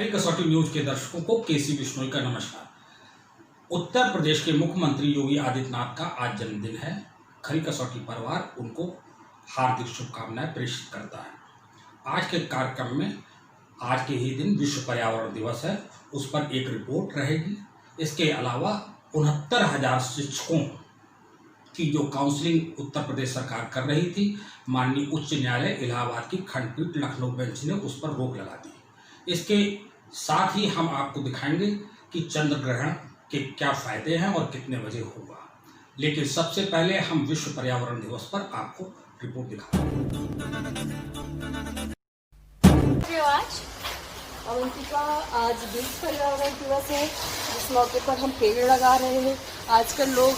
खरी कसौटी न्यूज के दर्शकों को केसी बिश्नोई का नमस्कार। उत्तर प्रदेश के मुख्यमंत्री योगी आदित्यनाथ का आज जन्मदिन है। खरी कसौटी परिवार उनको हार्दिक शुभकामनाएं प्रेषित करता है। आज के कार्यक्रम में आज के ही दिन विश्व पर्यावरण दिवस है, उस पर एक रिपोर्ट रहेगी। इसके अलावा 69,000 शिक्षकों की जो काउंसलिंग उत्तर प्रदेश सरकार कर रही थी, माननीय उच्च न्यायालय इलाहाबाद की खंडपीठ लखनऊ बेंच ने उस पर रोक लगा दी। इसके साथ ही हम आपको दिखाएंगे कि चंद्र ग्रहण के क्या फायदे हैं और कितने बजे होगा। लेकिन सबसे पहले हम विश्व पर्यावरण दिवस पर आपको रिपोर्ट दिखाएंगे। आज विश्व पर्यावरण दिवस है, इस मौके पर हम पेड़ लगा रहे हैं। आजकल लोग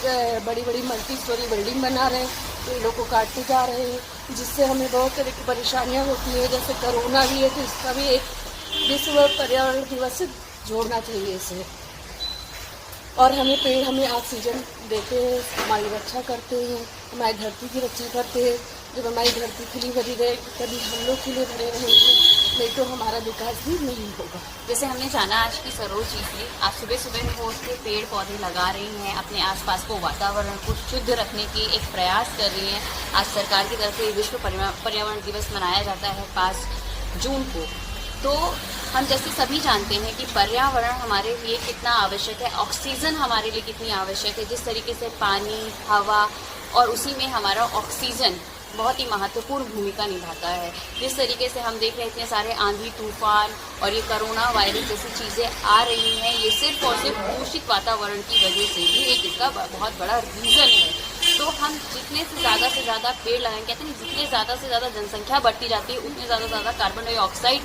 बड़ी बड़ी मल्टी स्टोरी बिल्डिंग बना रहे हैं, पेड़ों को काटते जा रहे हैं, जिससे हमें बहुत तरह की परेशानियां होती है। जैसे कोरोना भी है, तो इसका भी एक विश्व पर्यावरण दिवस से जोड़ना चाहिए इसे। और पेड़ हमें ऑक्सीजन देते हैं, हमारी रक्षा करते हैं, हमारी धरती की रक्षा करते हैं। जब हमारी धरती खुली भरी रहे तभी हम लोग खुले भरे रहेंगे, नहीं तो हमारा विकास भी नहीं होगा। जैसे हमने जाना आज की सरोज जी से, आज सुबह सुबह वो उसके पेड़ पौधे लगा रही हैं, अपने आसपास को वातावरण को शुद्ध रखने की एक प्रयास कर रही हैं। आज सरकार की तरफ से विश्व पर्यावरण दिवस मनाया जाता है 5 जून को। तो हम जैसे सभी जानते हैं कि पर्यावरण हमारे लिए कितना आवश्यक है, ऑक्सीजन हमारे लिए कितनी आवश्यक है। जिस तरीके से पानी, हवा और उसी में हमारा ऑक्सीजन बहुत ही महत्वपूर्ण भूमिका निभाता है। जिस तरीके से हम देख रहे हैं इतने सारे आंधी तूफान और ये कोरोना वायरस जैसी चीज़ें आ रही हैं, ये सिर्फ और सिर्फ दूषित वातावरण की वजह से भी एक इसका बहुत बड़ा रीज़न है। तो हम जितने से ज़्यादा पेड़ लगाएंगे, कहते हैं जितने ज़्यादा से ज़्यादा जनसंख्या बढ़ती जाती है उतने ज़्यादा कार्बन डाइऑक्साइड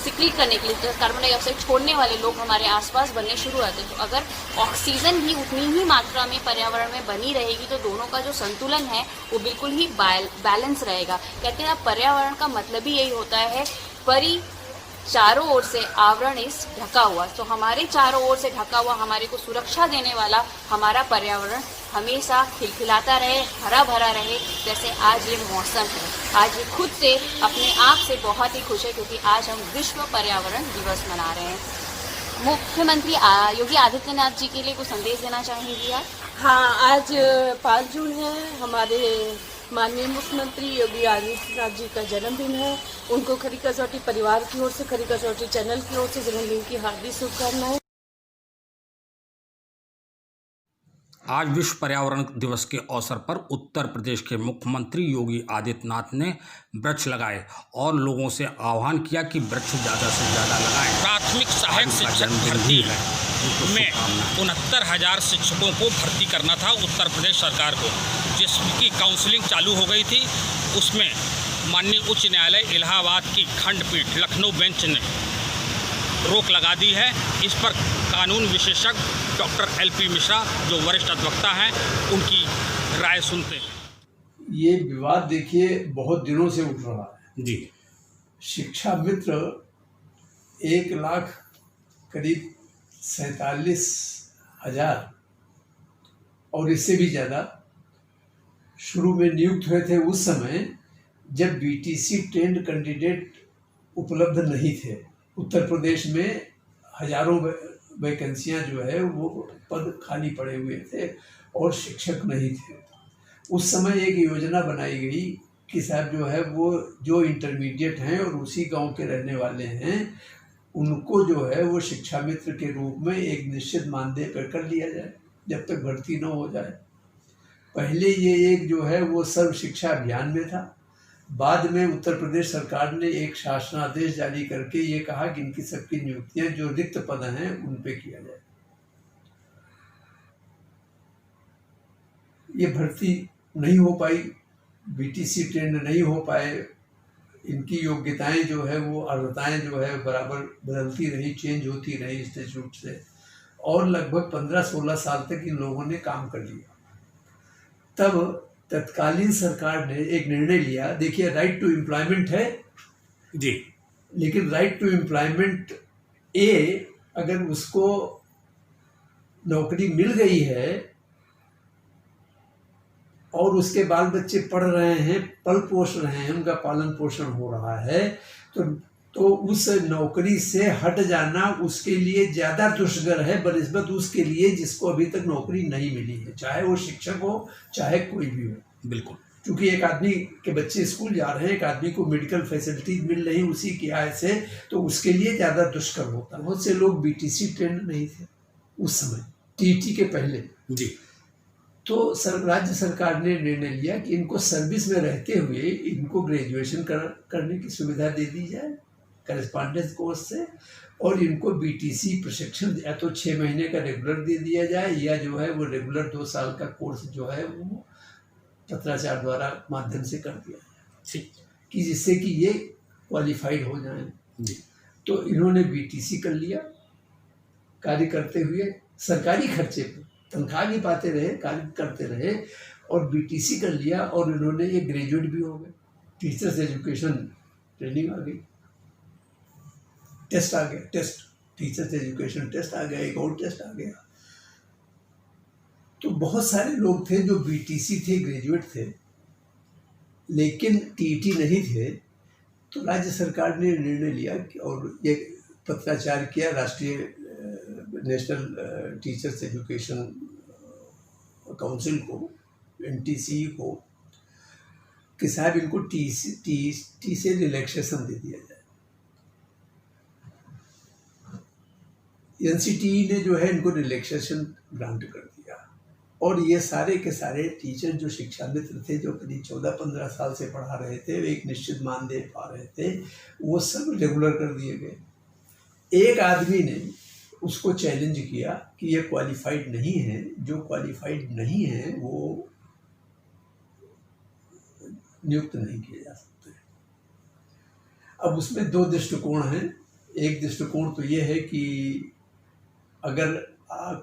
सिक्रीट करने के लिए, कार्बन डाइऑक्साइड छोड़ने वाले लोग हमारे आसपास बनने शुरू होते हैं। तो अगर ऑक्सीजन भी उतनी ही मात्रा में पर्यावरण में बनी रहेगी तो दोनों का जो संतुलन है वो बिल्कुल ही बैलेंस रहेगा। कहते हैं पर्यावरण का मतलब ही यही होता है, चारों ओर से आवरण इस ढका हुआ। तो हमारे चारों ओर से ढका हुआ, हमारे को सुरक्षा देने वाला हमारा पर्यावरण हमेशा खिलखिलाता रहे, हरा भरा रहे। जैसे आज ये मौसम है, आज ये खुद से अपने आप से बहुत ही खुश है क्योंकि आज हम विश्व पर्यावरण दिवस मना रहे हैं। मुख्यमंत्री योगी आदित्यनाथ जी के लिए कुछ संदेश देना चाहेंगी आप? हाँ, आज 5 जून है, हमारे माननीय मुख्यमंत्री योगी आदित्यनाथ जी का जन्मदिन है। उनको खरी कसौटी परिवार की ओर से, खरी कसौटी चैनल की ओर से जन्मदिन की हार्दिक शुभकामनाएं। आज विश्व पर्यावरण दिवस के अवसर पर उत्तर प्रदेश के मुख्यमंत्री योगी आदित्यनाथ ने वृक्ष लगाए और लोगों से आह्वान किया कि वृक्ष ज़्यादा से ज़्यादा लगाएं। प्राथमिक सहायक शिक्षक भर्ती में 69,000 शिक्षकों को भर्ती करना था उत्तर प्रदेश सरकार को, जिसकी काउंसलिंग चालू हो गई थी। उसमें माननीय उच्च न्यायालय इलाहाबाद की खंडपीठ लखनऊ बेंच ने रोक लगा दी है। इस पर कानून विशेषज्ञ डॉक्टर LP मिश्रा जो वरिष्ठ अधिवक्ता हैं, उनकी राय सुनते हैं। ये विवाद देखिए बहुत दिनों से उठ रहा है जी। शिक्षा मित्र 1 लाख करीब 47,000 और इससे भी ज़्यादा शुरू में नियुक्त हुए थे, उस समय जब BTC ट्रेंड कैंडिडेट उपलब्ध नहीं थे। उत्तर प्रदेश में हजारों वैकेंसियां जो है वो पद खाली पड़े हुए थे और शिक्षक नहीं थे। उस समय एक योजना बनाई गई कि साहब जो है वो जो इंटरमीडिएट हैं और उसी गांव के रहने वाले हैं, उनको जो है वो शिक्षा मित्र के रूप में एक निश्चित मानदेय कर लिया जाए जब तक भर्ती न हो जाए। पहले ये एक जो है वो सर्व शिक्षा अभियान में था। बाद में उत्तर प्रदेश सरकार ने एक शासनादेश जारी करके ये कहा कि इनकी सबकी नियुक्तियां जो रिक्त पद हैं उन पे किया जाए। ये भर्ती नहीं हो पाई, BTC ट्रेंड नहीं हो पाए, इनकी योग्यताएं जो है वो अर्हताएं जो है बराबर बदलती रही, चेंज होती रही इंस्टीट्यूट से, और लगभग 15-16 साल तक इन लोगों ने काम कर लिया। तब तत्कालीन सरकार ने एक निर्णय लिया। देखिए, राइट टू एम्प्लॉयमेंट है जी, लेकिन राइट टू एम्प्लॉयमेंट अगर उसको नौकरी मिल गई है और उसके बाल बच्चे पढ़ रहे हैं, पल पोष रहे हैं, उनका पालन पोषण हो रहा है, तो तो उस नौकरी से हट जाना उसके लिए ज़्यादा दुष्कर है बनिस्बत उसके लिए जिसको अभी तक नौकरी नहीं मिली है, चाहे वो शिक्षक हो चाहे कोई भी हो। बिल्कुल। क्योंकि एक आदमी के बच्चे स्कूल जा रहे हैं, एक आदमी को मेडिकल फैसिलिटीज मिल रही उसी की आय से, तो उसके लिए ज़्यादा दुष्कर होता है। बहुत से लोग बीटीसी ट्रेंड नहीं थे उस समय, टीटी के पहले जी। तो राज्य सरकार ने निर्णय लिया कि इनको सर्विस में रहते हुए इनको ग्रेजुएशन करने की सुविधा दे दी जाए करेस्पॉन्डेंस कोर्स से, और इनको बीटीसी प्रशिक्षण या तो 6 महीने का रेगुलर दे दिया जाए, या जो है वो रेगुलर 2 साल का कोर्स जो है वो पत्राचार द्वारा माध्यम से कर दिया जाए, ठीक, कि जिससे कि ये क्वालिफाइड हो जाएं। जी। तो इन्होंने बीटीसी कर लिया, कार्य करते हुए सरकारी खर्चे पर तनख्वाह भी पाते रहे, कार्य करते रहे, और बीटीसी कर लिया, और इन्होंने ये ग्रेजुएट भी हो गए। टीचर्स एजुकेशन ट्रेनिंग आ गई, टेस्ट आ गया, टेस्ट टीचर्स एजुकेशन टेस्ट आ गया, एक और टेस्ट आ गया। तो बहुत सारे लोग थे जो बीटीसी थे, ग्रेजुएट थे, लेकिन टीटी नहीं थे। तो राज्य सरकार ने निर्णय लिया कि, और ये पत्राचार किया राष्ट्रीय नेशनल टीचर्स एजुकेशन काउंसिल को, NTCE को, कि साहब इनको टी से रिलैक्सेशन दे दिया जाए। NCTE ने जो है इनको रिलैक्सेशन ग्रांट कर दिया, और ये सारे के सारे टीचर जो शिक्षा मित्र थे, जो करीब 14-15 साल से पढ़ा रहे थे, एक निश्चित मानदेय पा रहे थे, वो सब रेगुलर कर दिए गए। एक आदमी ने उसको चैलेंज किया कि ये क्वालिफाइड नहीं है, जो क्वालिफाइड नहीं है वो नियुक्त नहीं किए जा सकते। अब उसमें 2 दृष्टिकोण हैं। एक दृष्टिकोण तो ये है कि अगर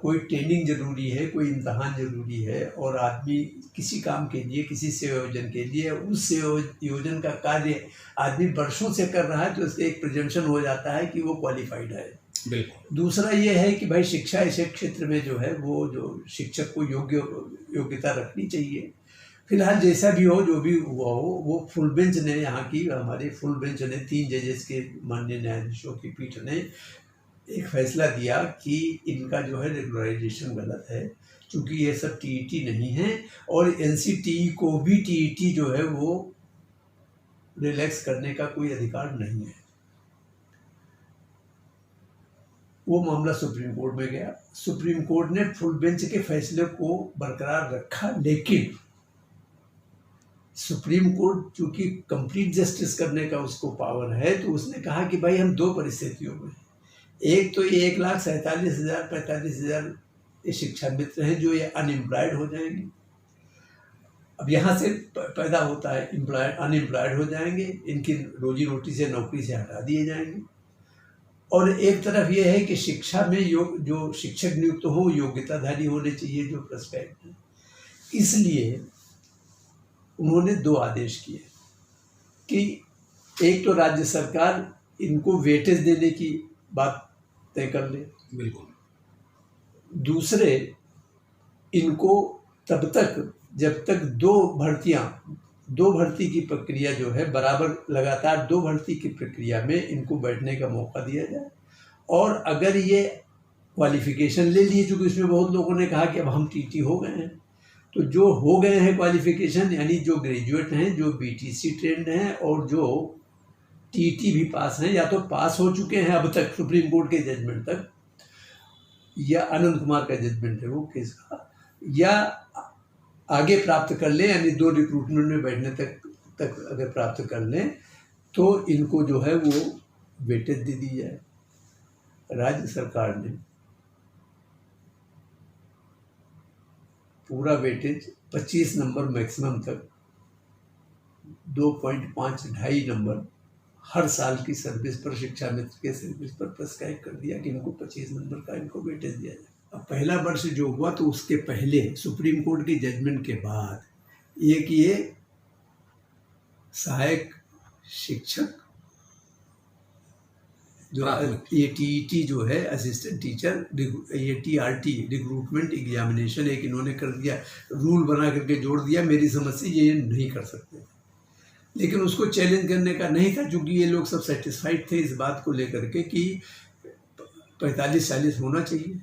कोई ट्रेनिंग जरूरी है, कोई इम्तहान जरूरी है, और आदमी किसी काम के लिए, किसी संयोजन के लिए, उस संयोजन का कार्य आदमी वर्षों से कर रहा है, तो उसके एक प्रिजम्पशन हो जाता है कि वो क्वालिफाइड है। बिल्कुल। दूसरा ये है कि भाई शिक्षा ऐसे क्षेत्र में जो है वो जो शिक्षक को योग्यता रखनी चाहिए। फिलहाल जैसा भी हो, जो भी हुआ हो, वो फुल बेंच ने, यहाँ की हमारी फुल बेंच ने, 3 जजेस के माननीय न्यायाधीशों की पीठ ने एक फैसला दिया कि इनका जो है रेगुलराइजेशन गलत है, क्योंकि ये सब टीईटी नहीं है, और NCTE को भी टीईटी जो है वो रिलैक्स करने का कोई अधिकार नहीं है। वो मामला सुप्रीम कोर्ट में गया। सुप्रीम कोर्ट ने फुल बेंच के फैसले को बरकरार रखा, लेकिन सुप्रीम कोर्ट चूंकि कंप्लीट जस्टिस करने का उसको पावर है, तो उसने कहा कि भाई हम 2 परिस्थितियों में, एक तो ये 1,47,000 45,000 ये शिक्षा मित्र हैं जो ये अनएम्प्लॉयड हो जाएंगे। अब यहाँ से पैदा होता है अनएम्प्लॉयड हो जाएंगे, इनकी रोजी रोटी से, नौकरी से हटा दिए जाएंगे। और एक तरफ ये है कि शिक्षा में जो शिक्षक नियुक्त हो योग्यताधारी होने चाहिए, जो प्रोस्पेक्ट है। इसलिए उन्होंने 2 आदेश किए कि एक तो राज्य सरकार इनको वेटेज देने की बात तय कर ले, बिल्कुल। दूसरे इनको तब तक जब तक 2 भर्ती की प्रक्रिया जो है बराबर, लगातार 2 भर्ती की प्रक्रिया में इनको बैठने का मौका दिया जाए, और अगर ये क्वालिफिकेशन ले लिए, चूँकि इसमें बहुत लोगों ने कहा कि अब हम टीटी हो गए हैं, तो जो हो गए हैं क्वालिफिकेशन, यानी जो ग्रेजुएट हैं, जो बीटीसी ट्रेंड हैं, और जो टीटी भी पास हैं, या तो पास हो चुके हैं अब तक सुप्रीम कोर्ट के जजमेंट तक, या आनंद कुमार का जजमेंट है वो केस का, या आगे प्राप्त कर लें, यानी 2 रिक्रूटमेंट में बैठने तक अगर प्राप्त कर लें, तो इनको जो है वो वेटेज दे दी जाए। राज्य सरकार ने पूरा वेटेज 25 नंबर मैक्सिमम तक, 2.5 नंबर हर साल की सर्विस पर, शिक्षा मित्र के सर्विस पर प्रिस्क्राइब कर दिया कि इनको 25 नंबर का इनको वेटेज दिया जाए। अब पहला वर्ष जो हुआ, तो उसके पहले सुप्रीम कोर्ट के जजमेंट के बाद ये सहायक शिक्षक जो ये टीईटी जो है, असिस्टेंट टीचर, ये TRT रिक्रूटमेंट एग्जामिनेशन एक इन्होंने कर दिया, रूल बना करके जोड़ दिया। मेरी समझ से ये नहीं कर सकते, लेकिन उसको चैलेंज करने का नहीं था, क्योंकि ये लोग सब सेटिस्फाइड थे इस बात को लेकर के कि 45-40 होना चाहिए।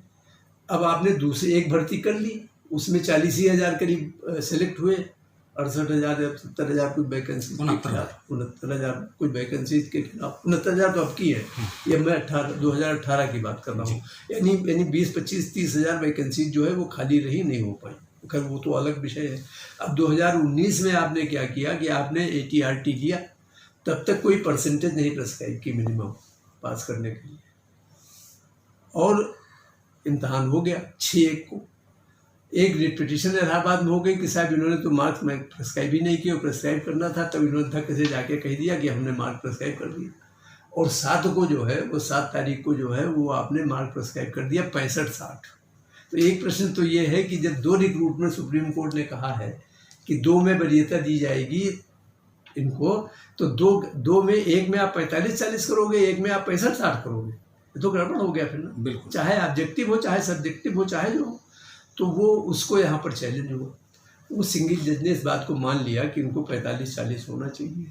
अब आपने दूसरी एक भर्ती कर ली, उसमें 40,000 करीब सेलेक्ट हुए, 68,000 या 70,000 कुछ वैकेंसी, 69,000 कुछ वैकेंसी के खिलाफ। 69,000 तो अब की है, ये मैं 2018 की बात कर रहा हूँ। यानी 20-25-30,000 वैकेंसी जो है वो खाली रही, नहीं हो पाई। खैर वो तो अलग विषय है। अब 2019 में आपने क्या किया कि आपने ATRT लिया, तब तक कोई परसेंटेज नहीं प्रेस्क्राइब की मिनिमम पास करने के लिए, और इम्तहान हो गया 6/1 को। एक रिपीटिशन इलाहाबाद में हो गई कि साहब इन्होंने तो मार्क्स में प्रेस्क्राइब ही नहीं किया, प्रेस्क्राइब करना था, तब इन्होंने धक्के से जाके कह दिया कि हमने मार्क प्रेस्क्राइब कर दिया। और 7 को जो है वो 7 तारीख को जो है वो आपने मार्क प्रेस्क्राइब कर दिया 65-60। तो एक प्रश्न तो ये है कि जब 2 रिक्रूटमेंट सुप्रीम कोर्ट ने कहा है कि 2 में वरीयता दी जाएगी इनको, तो दो में, एक में आप 45-40 करोगे, एक में आप 65-60 करोगे, ये तो गड़बड़ हो गया फिर ना। बिल्कुल। चाहे ऑब्जेक्टिव हो, चाहे सब्जेक्टिव हो, चाहे जो हो, तो वो उसको यहाँ पर चैलेंज हुआ। वो सिंगल जज ने इस बात को मान लिया कि उनको 45-40 होना चाहिए।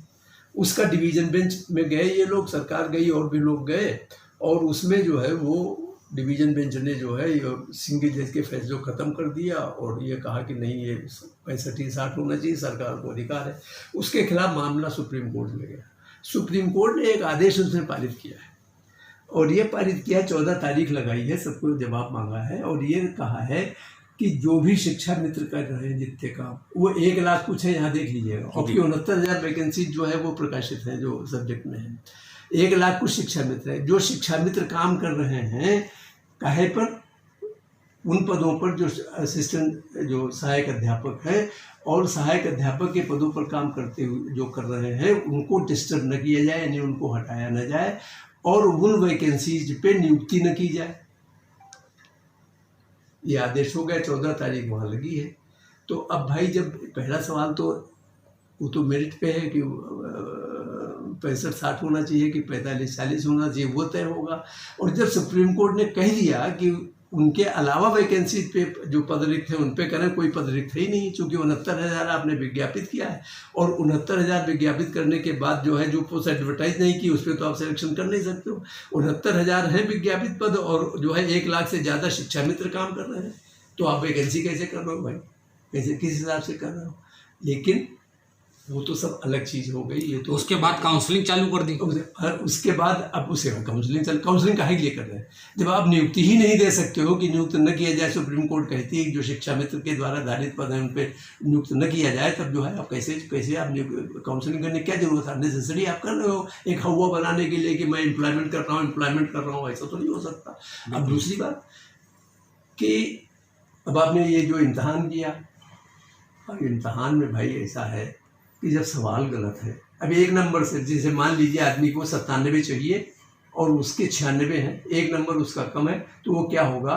उसका डिवीज़न बेंच में गए ये लोग, सरकार गई और भी लोग गए, और उसमें जो है वो डिवीज़न बेंच ने जो है ये सिंगल जज के फैसले को ख़त्म कर दिया और ये कहा कि नहीं, ये 65-60 होना चाहिए, सरकार को अधिकार है। उसके खिलाफ मामला सुप्रीम कोर्ट में गया। सुप्रीम कोर्ट ने एक आदेश उसमें पारित किया है, और ये पारित किया, 14 तारीख लगाई है, सबको जवाब मांगा है, और ये कहा है कि जो भी शिक्षा मित्र कर रहे हैं जितने काम, वो 1 लाख कुछ है, यहाँ देख लीजिएगा, और 69,000 वैकेंसी जो है वो प्रकाशित है जो सब्जेक्ट में है। 1 लाख कुछ शिक्षा मित्र है। जो शिक्षा मित्र काम कर रहे हैं काहे पर, उन पदों पर जो असिस्टेंट, जो सहायक अध्यापक है और सहायक अध्यापक के पदों पर काम करते हुए जो कर रहे हैं, उनको डिस्टर्ब न किया जाए, यानी उनको हटाया न जाए, और उन वैकेंसीज पे नियुक्ति न की जाए। ये आदेश हो गया, 14 तारीख वहाँ लगी है। तो अब भाई, जब पहला सवाल तो वो तो मेरिट पे है कि 65-60 होना चाहिए कि 45-40 होना चाहिए, वो तय होगा। और जब सुप्रीम कोर्ट ने कह दिया कि उनके अलावा वैकेंसी पे जो पद रिक्त है उन पे करें, कोई पद रिक्त है ही नहीं, चूँकि 69,000 आपने विज्ञापित किया है, और 69,000 विज्ञापित करने के बाद जो है जो पोस्ट एडवर्टाइज नहीं की उस पर तो आप सिलेक्शन कर नहीं सकते हो। 69,000 है विज्ञापित पद, और जो है 1 लाख से ज़्यादा शिक्षा मित्र काम कर रहे हैं, तो आप वैकेंसी कैसे कर रहे हो भाई, कैसे, किस हिसाब से कर रहे हो? लेकिन वो तो सब अलग चीज़ हो गई। ये तो उसके बाद काउंसलिंग चालू कर दी। उसके बाद अब उसे काउंसलिंग काहे के लिए कर रहे हैं, जब आप नियुक्ति ही नहीं दे सकते हो कि नियुक्त न किया जाए। सुप्रीम कोर्ट कहती है कि जो शिक्षा मित्र के द्वारा धारित पद हैं उन पर नियुक्त न किया जाए, तब जो है आप कैसे आप काउंसलिंग करने की क्या जरूरत है? नेसेसरी आप कर रहे हो एक हवा बनाने के लिए कि मैं एम्प्लॉयमेंट कर रहा हूँ, ऐसा तो नहीं हो सकता। अब दूसरी बात कि अब आपने ये जो इम्तहान किया, और इम्तहान में भाई ऐसा है कि जब सवाल गलत है, अब 1 नंबर से, जैसे मान लीजिए आदमी को 97 चाहिए और उसके 96 हैं, 1 नंबर उसका कम है, तो वो क्या होगा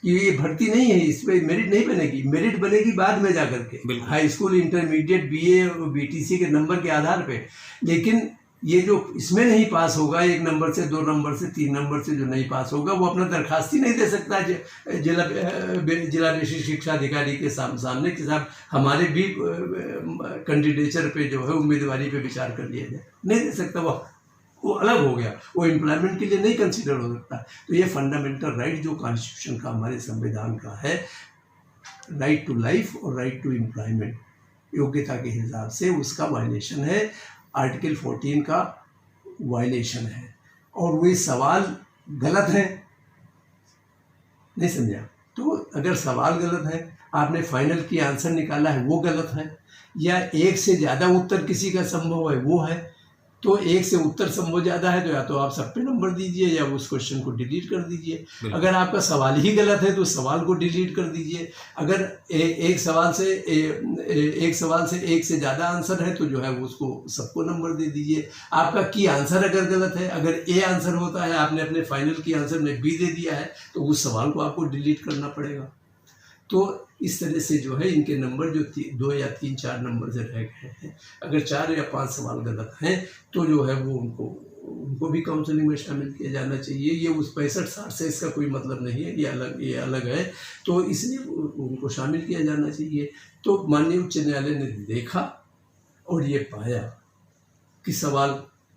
कि ये भर्ती नहीं है, इस पर मेरिट नहीं बनेगी। मेरिट बनेगी बाद में जाकर के, हाई स्कूल, इंटरमीडिएट, BA और BTC के नंबर के आधार पे। लेकिन ये जो इसमें नहीं पास होगा, 1 नंबर से, 2 नंबर से, 3 नंबर से जो नहीं पास होगा, वो अपना दरखास्त ही नहीं दे सकता जिला विशिष्ट शिक्षा अधिकारी के सामने कि साहब हमारे भी कैंडिडेचर पे जो है उम्मीदवारी पे विचार कर लिया जाए, नहीं दे सकता। वो अलग हो गया, वो एम्प्लॉयमेंट के लिए नहीं कंसिडर हो सकता। तो ये फंडामेंटल राइट जो कॉन्स्टिट्यूशन का, हमारे संविधान का है, राइट टू लाइफ और राइट टू एम्प्लॉयमेंट, योग्यता के हिसाब से उसका वायलेशन है, आर्टिकल 14 का वायलेशन है। और वो सवाल गलत है, नहीं समझा? तो अगर सवाल गलत है, आपने फाइनल की आंसर निकाला है वो गलत है, या 1 से ज़्यादा उत्तर किसी का संभव है वो है, तो 1 से उत्तर संभव ज़्यादा है तो या तो आप सब पे नंबर दीजिए या उस क्वेश्चन को डिलीट कर दीजिए। अगर आपका सवाल ही गलत है तो सवाल को डिलीट कर दीजिए। अगर एक सवाल से 1 से ज़्यादा आंसर है तो जो है वो उसको सबको नंबर दे दीजिए। आपका की आंसर अगर गलत है, अगर A आंसर होता है, आपने अपने फाइनल की आंसर में B दे दिया है, तो उस सवाल को आपको डिलीट करना पड़ेगा। तो इस तरह से जो है इनके नंबर जो 2 या 3-4 नंबर से रह गए हैं, अगर 4 या 5 सवाल गलत हैं तो जो है वो उनको भी काउंसलिंग में शामिल किया जाना चाहिए। ये उस 65-60 से इसका कोई मतलब नहीं है, ये अलग है, तो इसलिए उनको शामिल किया जाना चाहिए। तो माननीय उच्च न्यायालय ने देखा और ये पाया कि सवाल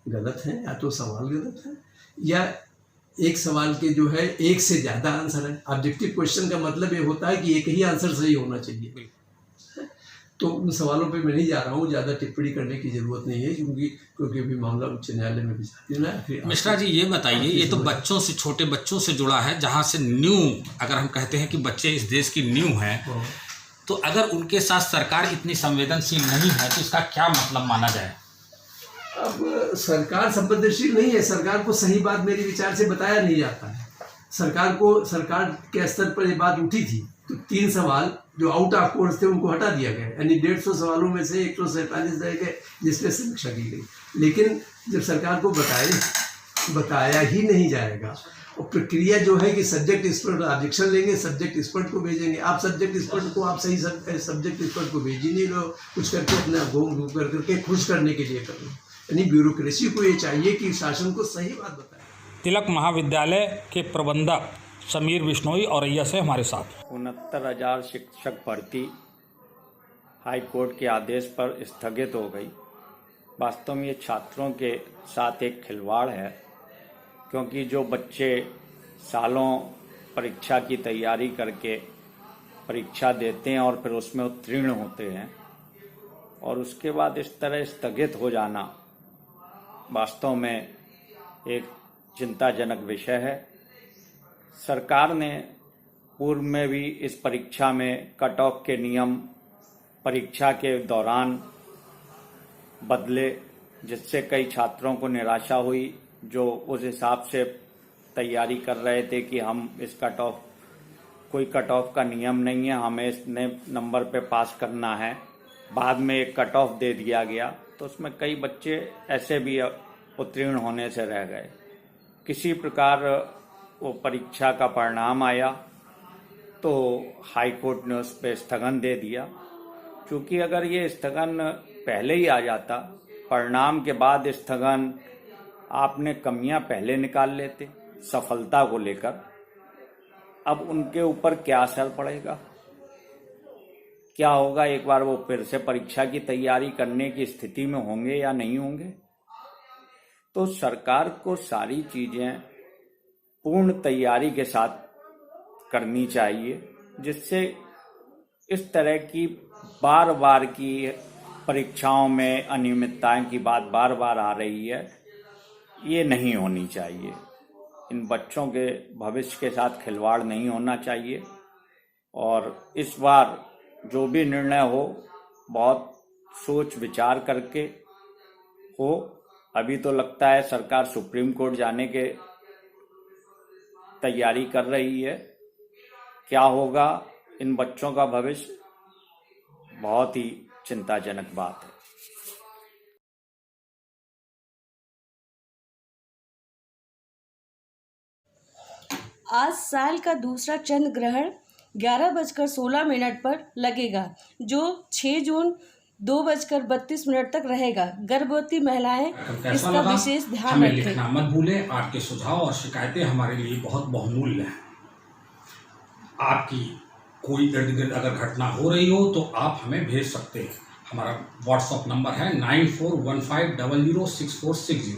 गलत हैं, या तो सवाल गलत है, या एक सवाल के जो है एक से ज़्यादा आंसर है। ऑब्जेक्टिव क्वेश्चन का मतलब ये होता है कि एक ही आंसर सही होना चाहिए। तो उन सवालों पे मैं नहीं जा रहा हूँ, ज़्यादा टिप्पणी करने की ज़रूरत नहीं है, क्योंकि अभी मामला उच्च न्यायालय में भी जाती है ना। मिश्रा जी ये बताइए, ये तो बच्चों से, छोटे बच्चों से जुड़ा है, जहाँ से न्यू, अगर हम कहते हैं कि बच्चे इस देश की न्यू हैं, तो अगर उनके साथ सरकार इतनी संवेदनशील नहीं है तो इसका क्या मतलब माना जाए? अब सरकार संवेदनशील नहीं है, सरकार को सही बात मेरे विचार से बताया नहीं जाता है। सरकार के स्तर पर ये बात उठी थी तो 3 सवाल जो आउट ऑफ कोर्स थे उनको हटा दिया गया, यानी 150 सवालों में से 147 रह गए जिसमें समीक्षा की गई। लेकिन जब सरकार को बताया ही नहीं जाएगा, और प्रक्रिया जो है कि सब्जेक्ट एक्सपर्ट ऑब्जेक्शन लेंगे, सब्जेक्ट एक्सपर्ट को भेजेंगे, आप सब्जेक्ट एक्सपर्ट को आप सही सब्जेक्ट एक्सपर्ट को भेज ही नहीं रहे हो, कुछ करके अपना घूम घूम करके खुश करने के लिए कर रहे हो। यानी ब्यूरोक्रेसी को ये चाहिए कि शासन को सही बात बताए। तिलक महाविद्यालय के प्रबंधक समीर बिश्नोई औरैया से हमारे साथ। 69,000 शिक्षक भर्ती हाई कोर्ट के आदेश पर स्थगित हो गई। वास्तव में ये छात्रों के साथ एक खिलवाड़ है, क्योंकि जो बच्चे सालों परीक्षा की तैयारी करके परीक्षा देते हैं और फिर उसमें उत्तीर्ण होते हैं, और उसके बाद इस तरह स्थगित हो जाना वास्तव में एक चिंताजनक विषय है। सरकार ने पूर्व में भी इस परीक्षा में कट ऑफ के नियम परीक्षा के दौरान बदले, जिससे कई छात्रों को निराशा हुई जो उस हिसाब से तैयारी कर रहे थे कि हम इस कोई कट ऑफ का नियम नहीं है, हमें इतने नंबर पे पास करना है। बाद में एक कट ऑफ दे दिया गया तो उसमें कई बच्चे ऐसे भी उत्तीर्ण होने से रह गए। किसी प्रकार वो परीक्षा का परिणाम आया तो हाई कोर्ट ने उस पर स्थगन दे दिया, क्योंकि अगर ये स्थगन पहले ही आ जाता, परिणाम के बाद स्थगन, आपने कमियां पहले निकाल लेते सफलता को लेकर, अब उनके ऊपर क्या असर पड़ेगा, क्या होगा, एक बार वो फिर से परीक्षा की तैयारी करने की स्थिति में होंगे या नहीं होंगे। तो सरकार को सारी चीजें पूर्ण तैयारी के साथ करनी चाहिए, जिससे इस तरह की बार बार की परीक्षाओं में अनियमितताएं की बात बार बार आ रही है, ये नहीं होनी चाहिए। इन बच्चों के भविष्य के साथ खिलवाड़ नहीं होना चाहिए, और इस बार जो भी निर्णय हो बहुत सोच विचार करके हो। अभी तो लगता है सरकार सुप्रीम कोर्ट जाने के तैयारी कर रही है। क्या होगा इन बच्चों का भविष्य, बहुत ही चिंताजनक बात है। आज साल का दूसरा चंद्र ग्रहण 11:16 पर लगेगा, जो 6 जून 2:32 तक रहेगा। गर्भवती महिलाएं इसका विशेष ध्यान हमें रखें। लिखना मत भूलें। आपके सुझाव और शिकायतें हमारे लिए बहुत बहुमूल्य हैं। आपकी कोई इर्द गिर्द अगर घटना हो रही हो तो आप हमें भेज सकते हैं। हमारा व्हाट्सएप नंबर है 9415006460।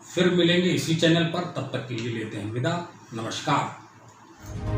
फिर मिलेंगे इसी चैनल पर, तब तक के लिए लेते हैं विदा। नमस्कार।